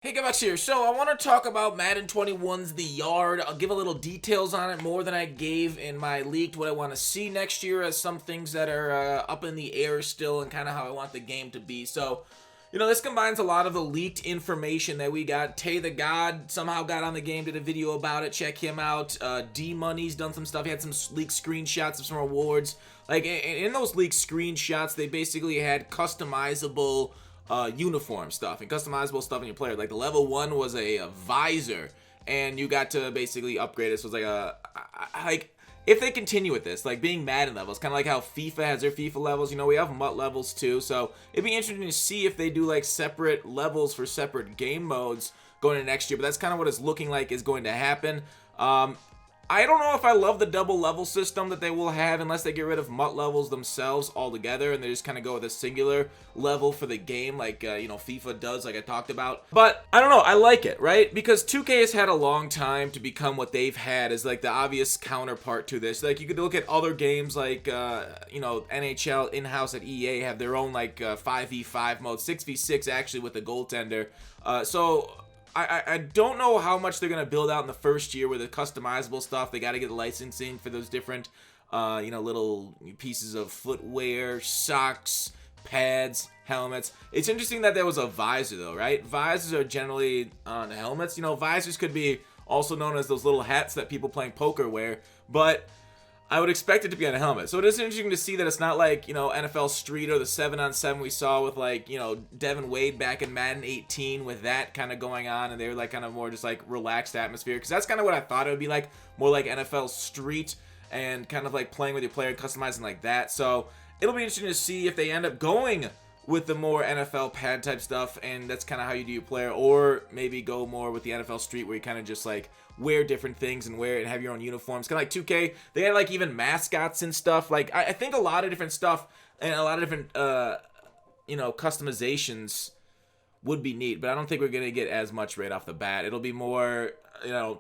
Hey, Gabex here. So I want to talk about Madden 21's The Yard. I'll give a little details on it, more than I gave in my leaked what I want to see next year, as some things that are up in the air still, and kind of how I want the game to be. So, this combines a lot of the leaked information that we got. TeyTheGod somehow got on the game, did a video about it. Check him out. DMoney's done some stuff. He had some leaked screenshots of some awards. Like, in those leaked screenshots, they basically had customizable uniform stuff and customizable stuff in your player. Like the level 1 was a visor, and you got to basically upgrade it. So it was like if they continue with this, like being Madden levels, kind of like how FIFA has their FIFA levels. We have MUT levels too. So it'd be interesting to see if they do like separate levels for separate game modes going into next year. But that's kind of what it's looking like is going to happen. I don't know if I love the double level system that they will have unless they get rid of MUT levels themselves altogether and they just kind of go with a singular level for the game like, FIFA does, like I talked about. But I don't know. I like it, right? Because 2K has had a long time to become what they've had as like the obvious counterpart to this. Like you could look at other games like, NHL in-house at EA have their own like 5v5 mode, 6v6 actually with the goaltender. I don't know how much they're going to build out in the first year with the customizable stuff. They got to get licensing for those different, little pieces of footwear, socks, pads, helmets. It's interesting that there was a visor, though, right? Visors are generally on helmets. Visors could be also known as those little hats that people playing poker wear, but I would expect it to be on a helmet. So it is interesting to see that it's not like, NFL Street or the 7-on-7 we saw with like, Devin Wade back in Madden 18 with that kind of going on. And they were like kind of more just like relaxed atmosphere. Because that's kind of what I thought it would be like. More like NFL Street and kind of like playing with your player and customizing like that. So it'll be interesting to see if they end up going with the more NFL pad type stuff, and that's kind of how you do your player, or maybe go more with the NFL Street where you kind of just like wear different things and have your own uniforms, kind of like 2K. They had like even mascots and stuff. Like I think a lot of different stuff and a lot of different customizations would be neat, but I don't think we're gonna get as much right off the bat. It'll be more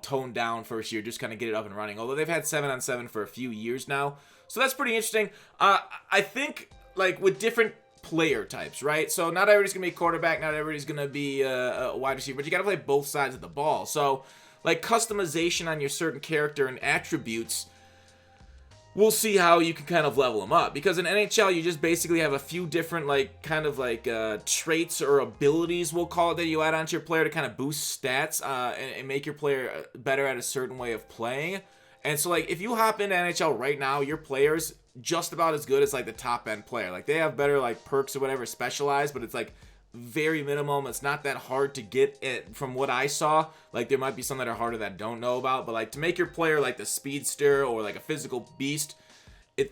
toned down first year, just kind of get it up and running. Although they've had 7-on-7 for a few years now, so that's pretty interesting. I think like with different player types, right? So not everybody's gonna be a quarterback, not everybody's gonna be a wide receiver, but you gotta play both sides of the ball. So like customization on your certain character and attributes, we'll see how you can kind of level them up. Because in NHL, you just basically have a few different like kind of like traits or abilities, we'll call it, that you add onto your player to kind of boost stats and make your player better at a certain way of playing. And so like if you hop into NHL right now, your players just about as good as like the top end player. Like they have better like perks or whatever specialized, but it's like very minimum. It's not that hard to get it from what I saw. Like there might be some that are harder that I don't know about, but like to make your player like the speedster or like a physical beast,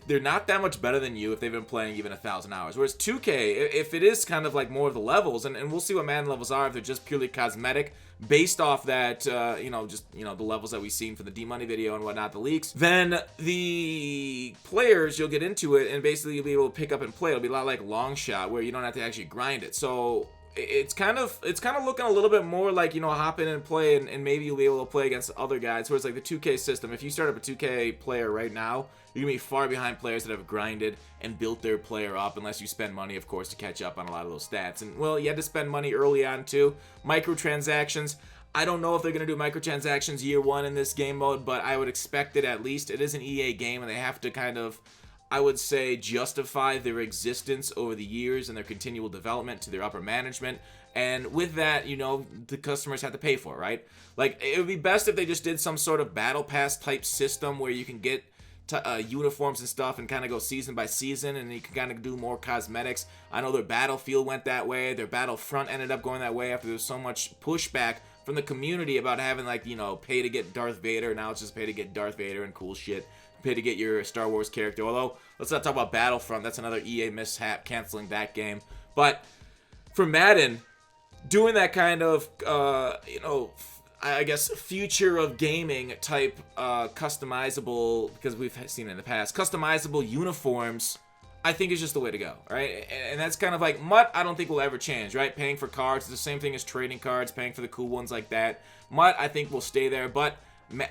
they're not that much better than you if they've been playing even 1,000 hours. Whereas 2K, if it is kind of like more of the levels, and we'll see what Madden levels are, if they're just purely cosmetic, based off that, the levels that we've seen for the DMoney video and whatnot, the leaks, then the players, you'll get into it, and basically you'll be able to pick up and play. It'll be a lot like Long Shot, where you don't have to actually grind it. So it's kind of looking a little bit more like, hop in and play, and maybe you'll be able to play against other guys. Whereas like the 2K system, if you start up a 2K player right now, you're going to be far behind players that have grinded and built their player up, unless you spend money, of course, to catch up on a lot of those stats. And, well, you had to spend money early on, too. Microtransactions. I don't know if they're going to do microtransactions year one in this game mode, but I would expect it at least. It is an EA game, and they have to kind of, I would say, justify their existence over the years and their continual development to their upper management. And with that, the customers have to pay for it, right? Like, it would be best if they just did some sort of battle pass type system where you can get uniforms and stuff and kind of go season by season, and you can kind of do more cosmetics. I know their Battlefield went that way. Their Battlefront ended up going that way after there was so much pushback from the community about having like, pay to get Darth Vader. Now it's just pay to get Darth Vader and cool shit. Pay to get your Star Wars character. Although, let's not talk about Battlefront. That's another EA mishap, canceling that game. But for Madden, doing that kind of, I guess, future of gaming type customizable, because we've seen it in the past, customizable uniforms, I think is just the way to go, right? And that's kind of like MUT, I don't think will ever change, right? Paying for cards is the same thing as trading cards, paying for the cool ones like that. MUT, I think, will stay there, but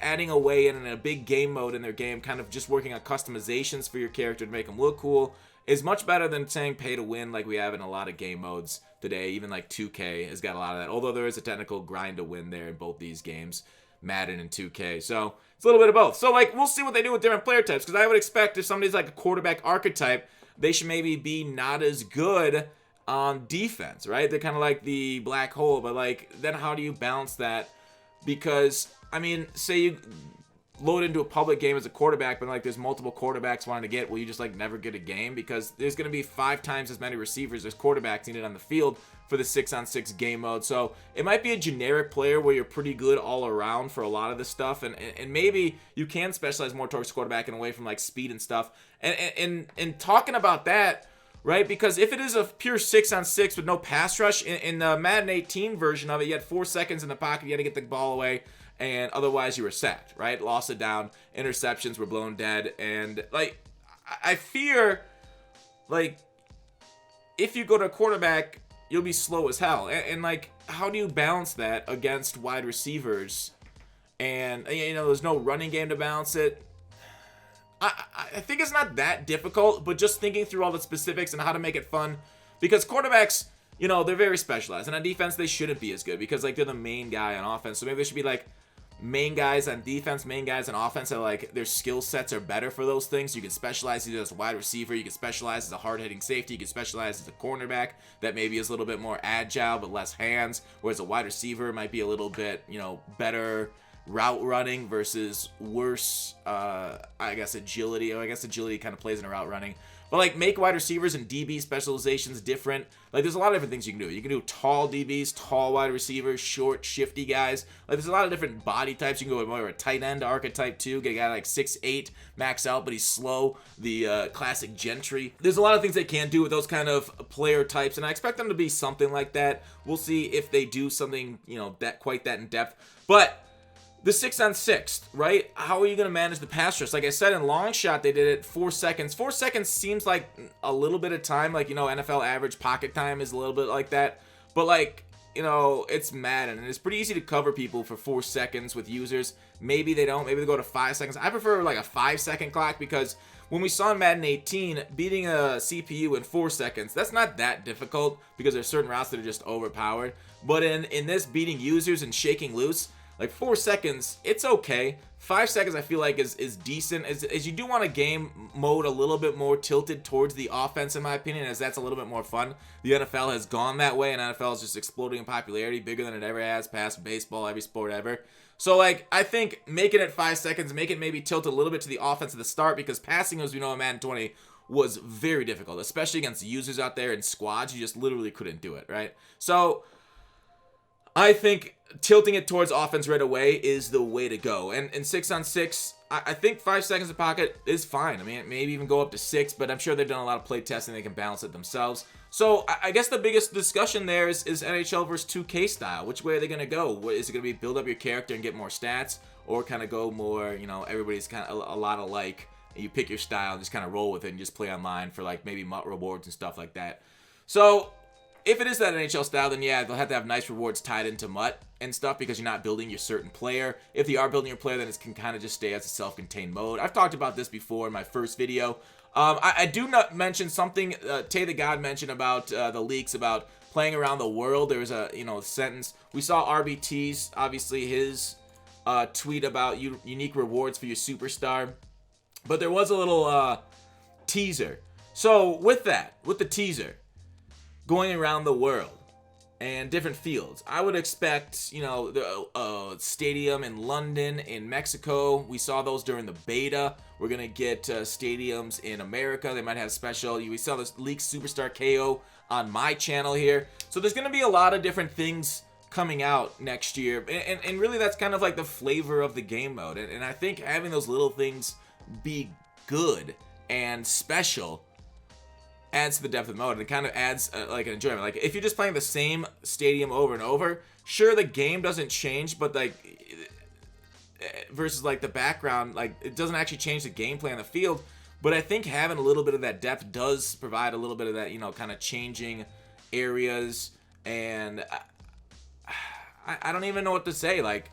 adding a way in a big game mode in their game, kind of just working on customizations for your character to make them look cool, is much better than saying pay to win like we have in a lot of game modes today. Even like 2K has got a lot of that, although there is a technical grind to win there in both these games, Madden and 2K. So it's a little bit of both. So like we'll see what they do with different player types, because I would expect if somebody's like a quarterback archetype, they should maybe be not as good on defense, right? They're kind of like the black hole, but like then how do you balance that? Because I mean, say you load into a public game as a quarterback, but like there's multiple quarterbacks wanting to get, will you just like never get a game? Because there's going to be 5 times as many receivers as quarterbacks needed on the field for the 6-on-6 game mode. So it might be a generic player where you're pretty good all around for a lot of this stuff, and maybe you can specialize more towards quarterback and away from like speed and stuff. And talking about that, right? Because if it is a pure 6-on-6 with no pass rush, in the Madden 18 version of it, you had 4 seconds in the pocket, you had to get the ball away, and otherwise you were sacked, right? Lost it down, interceptions were blown dead, and like I fear like if you go to a quarterback, you'll be slow as hell, and like how do you balance that against wide receivers? And you know, there's no running game to balance it. I think it's not that difficult, but just thinking through all the specifics and how to make it fun, because quarterbacks, you know, they're very specialized, and on defense they shouldn't be as good because like they're the main guy on offense. So maybe they should be like main guys on defense, main guys on offense, that like their skill sets are better for those things. You can specialize either as a wide receiver, you can specialize as a hard-hitting safety, you can specialize as a cornerback that maybe is a little bit more agile but less hands, whereas a wide receiver might be a little bit, you know, better route running versus worse I guess agility. I guess agility kind of plays in a route running. But like make wide receivers and DB specializations different. Like there's a lot of different things you can do. You can do tall DBs, tall wide receivers, short, shifty guys. Like there's a lot of different body types. You can go with more of a tight end archetype too. Get a guy like 6'8", max out, but he's slow. The classic Gentry. There's a lot of things they can do with those kind of player types, and I expect them to be something like that. We'll see if they do something, you know, that quite that in depth. But the 6-on-6, right? How are you going to manage the pass rush? Like I said, in long shot, they did it 4 seconds. 4 seconds seems like a little bit of time. Like, you know, NFL average pocket time is a little bit like that. But, like, you know, it's Madden, and it's pretty easy to cover people for 4 seconds with users. Maybe they don't. Maybe they go to 5 seconds. I prefer, like, a 5-second clock, because when we saw in Madden 18, beating a CPU in 4 seconds, that's not that difficult because there's certain routes that are just overpowered. But in this, beating users and shaking loose, like 4 seconds, it's okay. 5 seconds I feel like is decent, as you do want a game mode a little bit more tilted towards the offense, in my opinion, as that's a little bit more fun. The NFL has gone that way, and NFL is just exploding in popularity, bigger than it ever has, past baseball, every sport ever. So like I think making it 5 seconds, make it maybe tilt a little bit to the offense at the start, because passing, as we know in Madden 20, was very difficult, especially against users out there in squads. You just literally couldn't do it, right? So I think tilting it towards offense right away is the way to go. And in 6-on-6, I think 5 seconds of pocket is fine. I mean, maybe even go up to 6, but I'm sure they've done a lot of play testing. They can balance it themselves. So I guess the biggest discussion there is NHL versus 2K style. Which way are they going to go? Is it going to be build up your character and get more stats, or kind of go more, you know, everybody's kind of a lot alike, and you pick your style and just kind of roll with it and just play online for like maybe rewards and stuff like that. So if it is that NHL style, then yeah, they'll have to have nice rewards tied into MUT and stuff, because you're not building your certain player. If they are building your player, then it can kind of just stay as a self-contained mode. I've talked about this before in my first video. I do not mention something TeyTheGod mentioned about the leaks about playing around the world. There was a, you know, sentence. We saw RBT's, obviously his tweet about unique rewards for your superstar. But there was a little teaser. So with that, with the teaser, going around the world and different fields, I would expect, you know, the stadium in London, in Mexico. We saw those during the beta. We're gonna get stadiums in America. They might have special. We saw this leaked superstar KO on my channel here. So there's gonna be a lot of different things coming out next year, and really that's kind of like the flavor of the game mode. And I think having those little things be good and special adds to the depth of the mode, and it kind of adds like an enjoyment. Like if you're just playing the same stadium over and over, sure, the game doesn't change, but like versus like the background, like it doesn't actually change the gameplay on the field. But I think having a little bit of that depth does provide a little bit of that, you know, kind of changing areas. And I don't even know what to say. Like,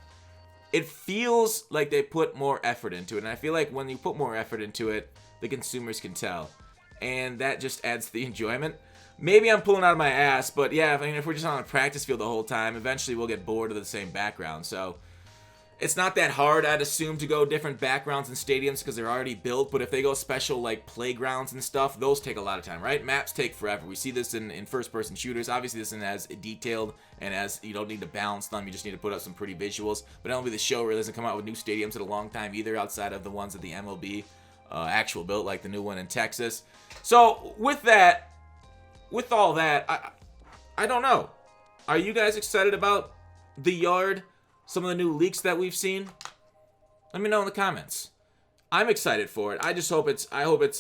it feels like they put more effort into it, and I feel like when you put more effort into it, the consumers can tell. and that just adds to the enjoyment. Maybe I'm pulling out of my ass, but yeah, I mean, if we're just on a practice field the whole time, eventually we'll get bored of the same background. So it's not that hard, I'd assume, to go different backgrounds in stadiums because they're already built. But if they go special, like, playgrounds and stuff, those take a lot of time, right? Maps take forever. We see this in first-person shooters. Obviously, this isn't as detailed, and as you don't need to balance them. You just need to put up some pretty visuals. But MLB The Show really doesn't come out with new stadiums in a long time either, outside of the ones that the MLB actual built, like the new one in Texas. So, with that, with all that, I don't know. Are you guys excited about the yard? Some of the new leaks that we've seen? Let me know in the comments. I'm excited for it. I just hope I hope it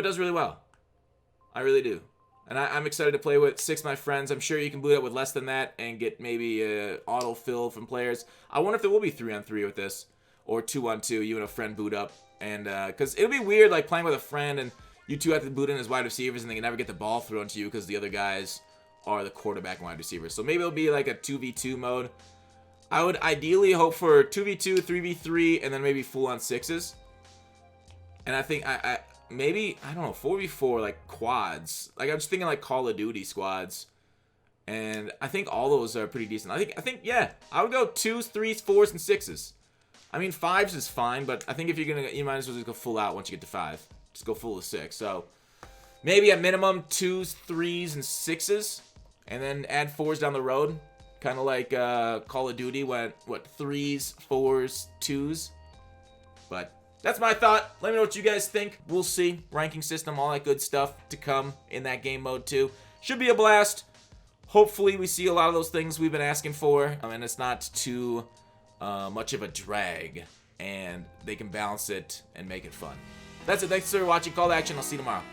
does really well. I really do. And I'm excited to play with 6 of my friends. I'm sure you can boot up with less than that and get maybe auto-fill from players. I wonder if there will be 3-on-3 with this. Or 2-on-2, you and a friend boot up. And, because it'll be weird, like, playing with a friend and you two have to boot in as wide receivers and they can never get the ball thrown to you because the other guys are the quarterback and wide receivers. So maybe it'll be like a 2v2 mode. I would ideally hope for 2v2, 3v3, and then maybe full-on 6s. And I think, maybe, I don't know, 4v4, like, quads. Like, I'm just thinking, like, Call of Duty squads. And I think all those are pretty decent. I think, yeah, I would go 2s, 3s, 4s, and 6s. I mean, 5s is fine, but I think if you're going to, you might as well just go full out once you get to 5. Just go full to 6. So, maybe at minimum 2s, 3s, and 6s. And then add 4s down the road. Kind of like Call of Duty went, 3s, 4s, 2s. But that's my thought. Let me know what you guys think. We'll see. Ranking system, all that good stuff to come in that game mode too. Should be a blast. Hopefully we see a lot of those things we've been asking for. And it's not too much of a drag. And they can balance it and make it fun. That's it. Thanks for watching. Call to action. I'll see you tomorrow.